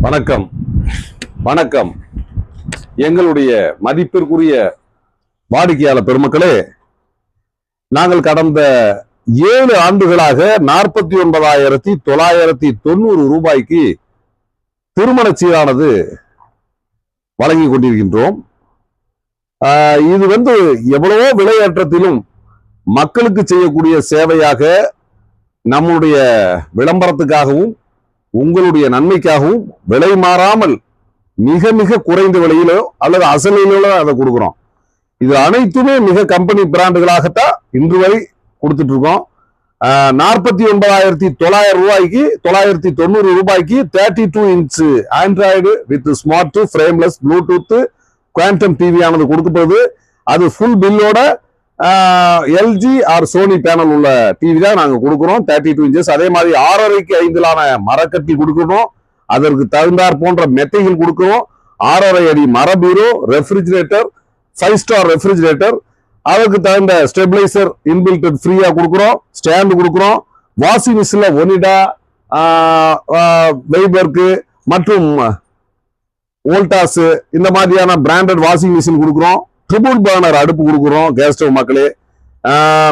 வணக்கம் வணக்கம். எங்களுடைய மதிப்பிற்குரிய வாடிக்கையாளர் பெருமக்களே, நாங்கள் கடந்த 7 ஆண்டுகளாக 49,990 ரூபாய்க்கு திருமண சீரானது வழங்கி கொண்டிருக்கின்றோம். இது எவ்வளவோ விலையேற்றத்திலும் மக்களுக்கு செய்யக்கூடிய சேவையாக, நம்முடைய விளம்பரத்துக்காகவும் உங்களுடைய நன்மைக்காகவும் விலை மாறாமல் மிக மிக குறைந்த விலையிலோ அல்லது அசலிலோ அதை கொடுக்குறோம். இது அனைத்துமே மிக கம்பெனி பிராண்டுகளாகத்தான் இன்று வரை கொடுத்துட்டு இருக்கோம். 49,900 ரூபாய்க்கு 990 ரூபாய்க்கு 32 inch Android with smart frameless Bluetooth quantum TV ஆனது கொடுக்கப்படுது. அது ஃபுல் பில்லோட எல்ஜி ஆர் சோனி பேனல் உள்ள டிவி தான் நாங்க கொடுக்கிறோம். 32 இன்ச்சஸ். அதே மாதிரி 6.5க்கு 5 மரக்கட்டி கொடுக்கிறோம். அதற்கு தகுந்தாற் போன்ற மெத்தைகள் கொடுக்கிறோம். 6.5 அடி மர பீரோ, ரெஃப்ரிஜிரேட்டர், 5 ஸ்டார் ரெஃப்ரிஜிரேட்டர், அதற்கு தகுந்த ஸ்டெபிளைசர் இன்பில்ட் ஃப்ரீயா கொடுக்கிறோம். ஸ்டாண்ட் கொடுக்கிறோம். வாஷிங் மிஷின்ல ஒனிடா, வெய்பர்க் மற்றும் வோல்டாஸ் இந்த மாதிரியான பிராண்டட் வாஷிங் மிஷின் கொடுக்கிறோம். ட்ரிபிள் பர்னர் அடுப்பு கொடுக்குறோம். கேஸ் ஸ்டவ் மக்களே,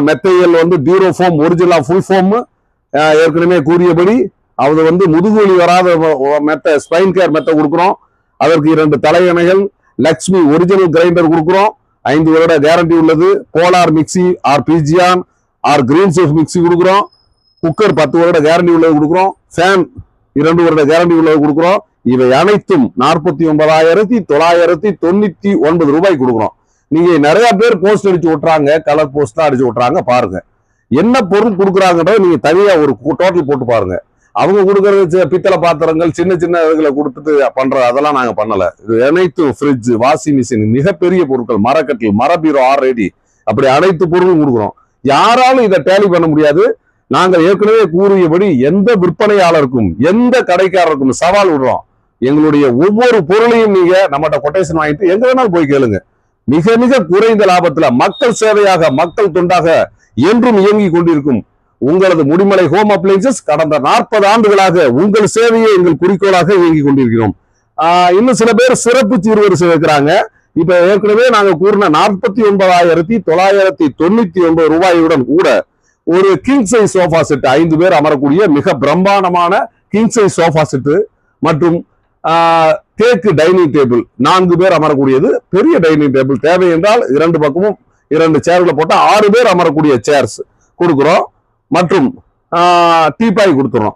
மெத்தைகள் டியூரோ ஃபோம், ஒரிஜினல் ஃபுல் ஃபோம். ஏற்கனவே கூறியபடி அது முதுகுவலி வராத மெத்தை, ஸ்பைன் கேர் மெத்தை கொடுக்குறோம். அதற்கு 2 தலையணைகள், லக்ஷ்மி ஒரிஜினல் கிரைண்டர் கொடுக்குறோம். 5 வருட கேரண்டி உள்ளது. Polar mixie or Pigeon or Green Chef mixie கொடுக்குறோம். குக்கர் 10 வருட கேரண்டி உள்ளது கொடுக்குறோம். ஃபேன் 2 வருட கேரண்டி உள்ளது கொடுக்குறோம். இவை அனைத்தும் 49,999 ரூபாய்க்கு கொடுக்குறோம். நீங்க நிறைய பேர் போஸ்ட் அடிச்சு விட்டுறாங்க, கலர் போஸ்ட் தான் அடிச்சு விட்டுறாங்க. பாருங்க என்ன பொருள் கொடுக்குறாங்கன்றத நீங்க தனியா ஒரு டோட்டல் போட்டு பாருங்க. அவங்க கொடுக்கறது பித்தளை பாத்திரங்கள், சின்ன சின்ன இதுகளை கொடுத்துட்டு பண்ற அதெல்லாம் நாங்க பண்ணல. இது அனைத்தும் ஃப்ரிட்ஜ், வாஷிங் மிஷின், மிகப்பெரிய பொருட்கள், மரக்கட்டில், மரபீரோ ஆல்ரெடி, அப்படி அனைத்து பொருளும் கொடுக்குறோம். யாராலும் இதை டேலி பண்ண முடியாது. நாங்கள் ஏற்கனவே கூறியபடி எந்த விற்பனையாளருக்கும் எந்த கடைக்காரருக்கும் சவால் விடுறோம். எங்களுடைய ஒவ்வொரு பொருளையும் நீங்க நம்மகிட்ட கொட்டேஷன் வாங்கிட்டு எங்க வேணாலும் போய் கேளுங்க. மிக மிக குறைந்த லாபத்துல மக்கள் சேவையாக, மக்கள் தொண்டாக என்றும் இயங்கி கொண்டிருக்கும் உங்களது முடிமலை ஹோம் அப்ளையன்சஸ் கடந்த 40 ஆண்டுகளாக உங்கள் சேவையை எங்கள் குறிக்கோளாக இயங்கி கொண்டிருக்கிறோம். இன்னும் சில பேர் சிறப்பு சீர்வரிசை சேர்க்கிறாங்க. இப்ப ஏற்கனவே நாங்க கூறின 49,999 ரூபாயுடன் கூட ஒரு கிங் சைஸ் சோஃபா செட், 5 பேர் அமரக்கூடிய மிக பிரம்மாண்டமான கிங் சைஸ் சோஃபா செட்டு மற்றும் தேக்கு டைனிங் டேபிள், 4 பேர் அமரக்கூடியது பெரிய டைனிங் டேபிள். தேவை என்றால் 2 பக்கமும் 2 சேர்களை போட்டா 6 பேர் அமரக்கூடிய சேர்ஸ் கொடுக்கிறோம். மற்றும் டீபாய் கொடுத்துறோம்.